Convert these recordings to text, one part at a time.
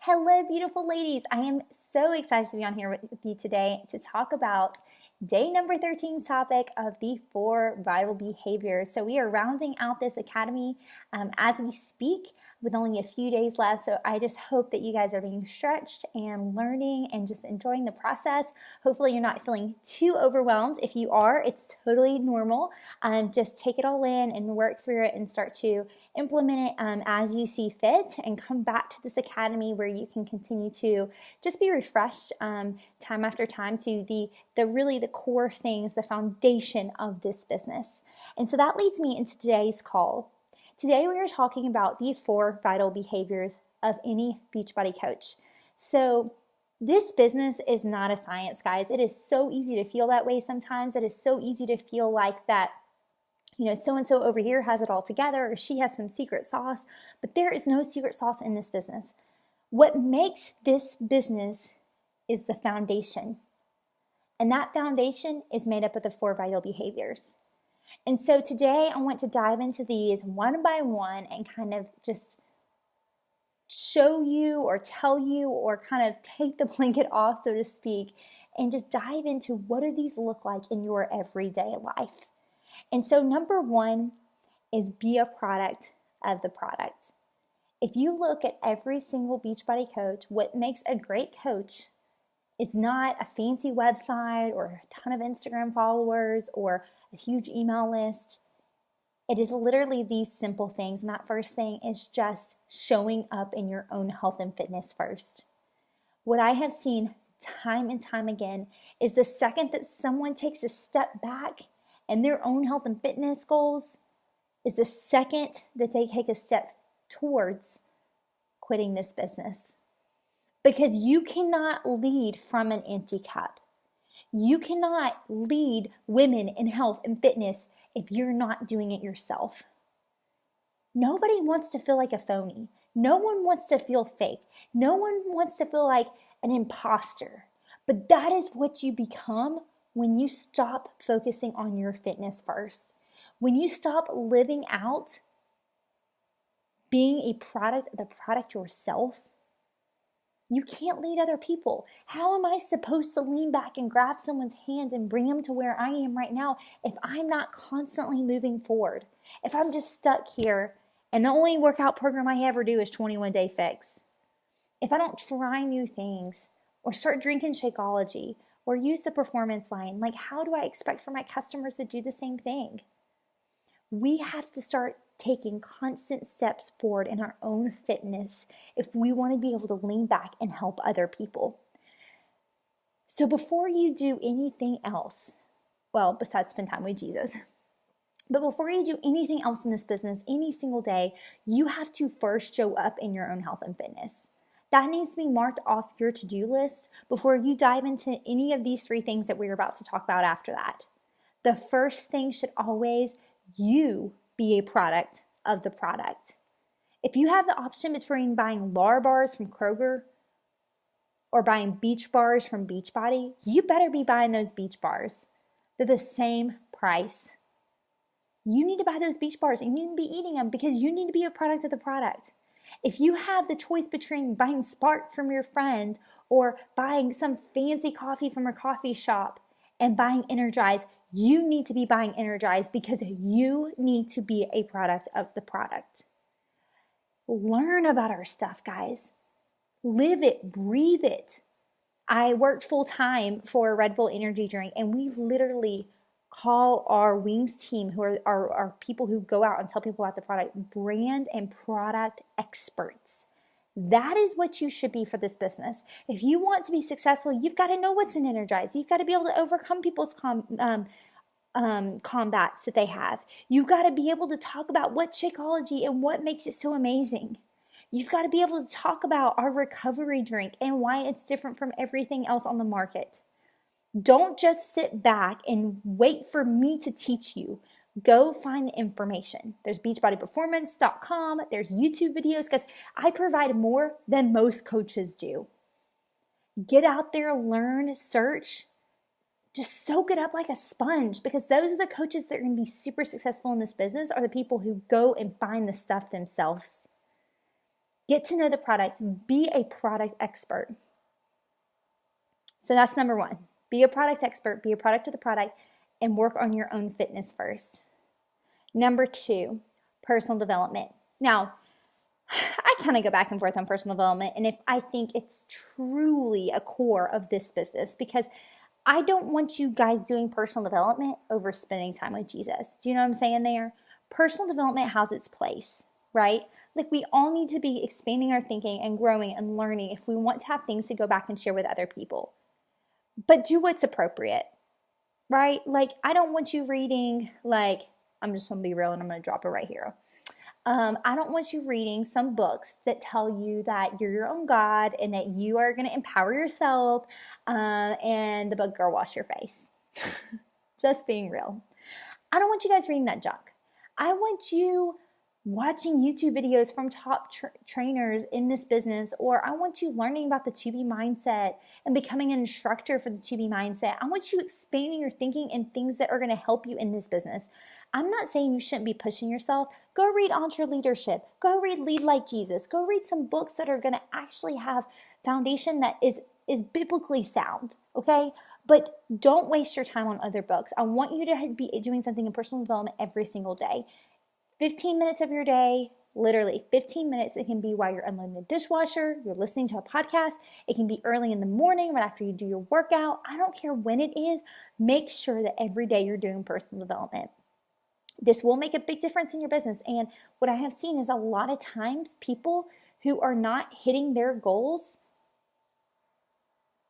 Hello, beautiful ladies. I am so excited to be on here with you today to talk about day number 13's topic of the 4 vital behaviors. So we are rounding out this academy as we speak with only a few days left. So I just hope that you guys are being stretched and learning and just enjoying the process. Hopefully you're not feeling too overwhelmed. If you are, it's totally normal. Just take it all in and work through it and start to implement it as you see fit, and come back to this academy where you can continue to just be refreshed time after time to the core things, the foundation of this business. And so that leads me into today's call. Today we are talking about the 4 vital behaviors of any Beachbody coach. So this business is not a science, guys. It is so easy to feel that way sometimes. It is so easy to feel like that, so-and-so over here has it all together, or she has some secret sauce, but there is no secret sauce in this business. What makes this business is the foundation. And that foundation is made up of the 4 vital behaviors. And so today I want to dive into these one by one and kind of just show you or tell you or kind of take the blanket off, so to speak, and just dive into what do these look like in your everyday life. And so number one is be a product of the product. If you look at every single Beachbody coach, what makes a great coach is not a fancy website or a ton of Instagram followers or a huge email list. It is literally these simple things. And that first thing is just showing up in your own health and fitness first. What I have seen time and time again is the second that someone takes a step back in their own health and fitness goals is the second that they take a step towards quitting this business. Because you cannot lead from an empty cup. You cannot lead women in health and fitness if you're not doing it yourself. Nobody wants to feel like a phony. No one wants to feel fake. No one wants to feel like an imposter. But that is what you become when you stop focusing on your fitness first. When you stop living out being a product of the product yourself, you can't lead other people. How am I supposed to lean back and grab someone's hand and bring them to where I am right now if I'm not constantly moving forward? If I'm just stuck here and the only workout program I ever do is 21 Day Fix. If I don't try new things or start drinking Shakeology or use the performance line, like how do I expect for my customers to do the same thing? We have to start taking constant steps forward in our own fitness if we want to be able to lean back and help other people. So before you do anything else, well, besides spend time with Jesus, but before you do anything else in this business, any single day, you have to first show up in your own health and fitness. That needs to be marked off your to-do list before you dive into any of these 3 things that we're about to talk about after that. The first thing should always you be a product of the product. If you have the option between buying LAR bars from Kroger or buying beach bars from Beachbody, you better be buying those beach bars. They're the same price. You need to buy those beach bars and you need to be eating them because you need to be a product of the product. If you have the choice between buying Spark from your friend or buying some fancy coffee from a coffee shop and buying Energize, you need to be buying Energize because you need to be a product of the product. Learn about our stuff, guys. Live it, breathe it. I worked full time for Red Bull Energy Drink, and we literally call our Wings team, who are our people who go out and tell people about the product, brand and product experts. That is what you should be for this business. If you want to be successful, you've got to know what's in Energize. You've got to be able to overcome people's combats that they have. You've got to be able to talk about what's Shakeology and what makes it so amazing. You've got to be able to talk about our recovery drink and why it's different from everything else on the market. Don't just sit back and wait for me to teach you. Go find the information. There's beachbodyperformance.com. There's YouTube videos because I provide more than most coaches do. Get out there, learn, search. Just soak it up like a sponge because those are the coaches that are going to be super successful in this business are the people who go and find the stuff themselves. Get to know the products. Be a product expert. So that's number one. Be a product expert. Be a product of the product and work on your own fitness first. Number two, personal development. Now, I kind of go back and forth on personal development, and if I think it's truly a core of this business, because I don't want you guys doing personal development over spending time with Jesus. Do you know what I'm saying there? Personal development has its place, right? Like, we all need to be expanding our thinking and growing and learning if we want to have things to go back and share with other people. But do what's appropriate, right? Like, I don't want you reading, like, I'm just going to be real and I'm going to drop it right here. I don't want you reading some books that tell you that you're your own God and that you are going to empower yourself, and the book Girl Wash Your Face. Just being real. I don't want you guys reading that junk. I want you watching YouTube videos from top trainers in this business, or I want you learning about the 2B mindset and becoming an instructor for the 2B mindset. I want you expanding your thinking in things that are going to help you in this business. I'm not saying you shouldn't be pushing yourself. Go read EntreLeadership. Go read Lead Like Jesus. Go read some books that are going to actually have foundation that is biblically sound, okay? But don't waste your time on other books. I want you to be doing something in personal development every single day. 15 minutes of your day, literally 15 minutes. It can be while you're unloading the dishwasher, you're listening to a podcast. It can be early in the morning, right after you do your workout. I don't care when it is. Make sure that every day you're doing personal development. This will make a big difference in your business. And what I have seen is a lot of times people who are not hitting their goals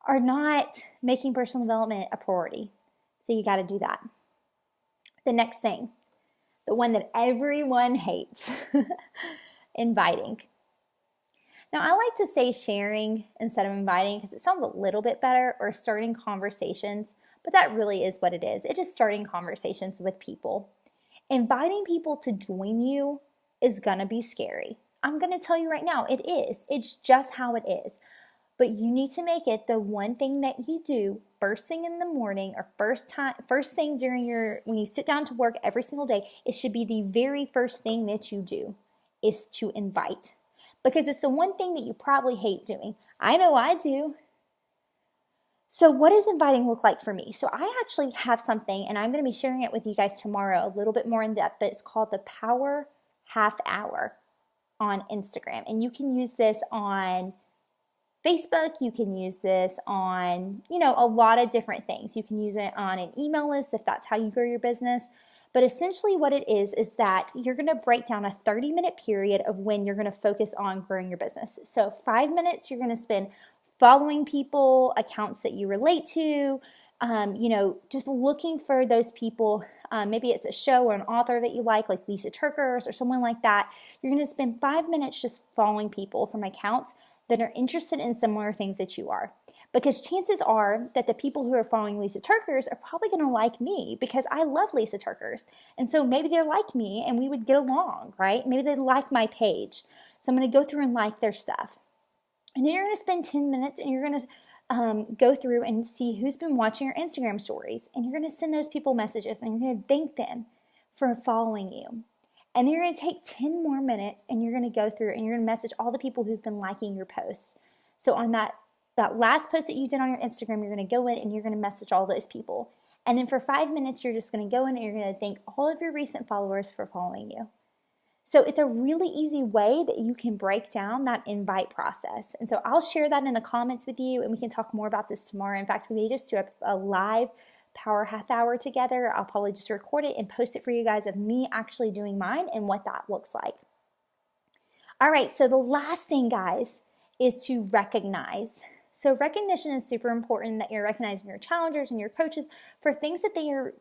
are not making personal development a priority. So you got to do that. The next thing, the one that everyone hates, inviting. Now, I like to say sharing instead of inviting because it sounds a little bit better, or starting conversations, but that really is what it is. It is starting conversations with people. Inviting people to join you is going to be scary. I'm going to tell you right now, it is. It's just how it is. But you need to make it the one thing that you do first thing in the morning, or first thing when you sit down to work every single day. It should be the very first thing that you do is to invite, because it's the one thing that you probably hate doing. I know I do. So what does inviting look like for me? So I actually have something, and I'm going to be sharing it with you guys tomorrow a little bit more in depth, but it's called the Power Half Hour on Instagram. And you can use this on Facebook, you can use this on, a lot of different things. You can use it on an email list if that's how you grow your business. But essentially what it is that you're going to break down a 30-minute period of when you're going to focus on growing your business. So 5 minutes you're going to spend following people, accounts that you relate to, just looking for those people. Maybe it's a show or an author that you like Lisa TerKeurst or someone like that. You're going to spend 5 minutes just following people from accounts that are interested in similar things that you are. Because chances are that the people who are following Lisa TerKeurst are probably going to like me because I love Lisa TerKeurst. And so maybe they're like me and we would get along, right? Maybe they like my page. So I'm going to go through and like their stuff. And then you're going to spend 10 minutes and you're going to go through and see who's been watching your Instagram stories. And you're going to send those people messages and you're going to thank them for following you. And then you're going to take 10 more minutes and you're going to go through and you're going to message all the people who've been liking your posts. So on that last post that you did on your Instagram, you're going to go in and you're going to message all those people. And then for 5 minutes, you're just going to go in and you're going to thank all of your recent followers for following you. So it's a really easy way that you can break down that invite process. And so I'll share that in the comments with you and we can talk more about this tomorrow. In fact, we may just do a live Power Half Hour together. I'll probably just record it and post it for you guys of me actually doing mine and what that looks like. All right, so the last thing, guys, is to recognize. So recognition is super important, that you're recognizing your challengers and your coaches for things that they are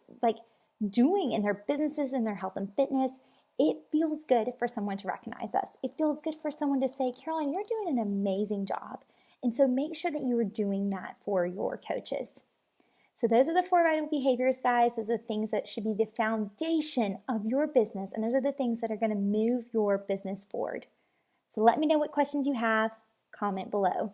doing in their businesses and their health and fitness. It feels good for someone to recognize us. It feels good for someone to say, Caroline, you're doing an amazing job. And so make sure that you are doing that for your coaches. So those are the 4 vital behaviors, guys. Those are things that should be the foundation of your business. And those are the things that are going to move your business forward. So let me know what questions you have. Comment below.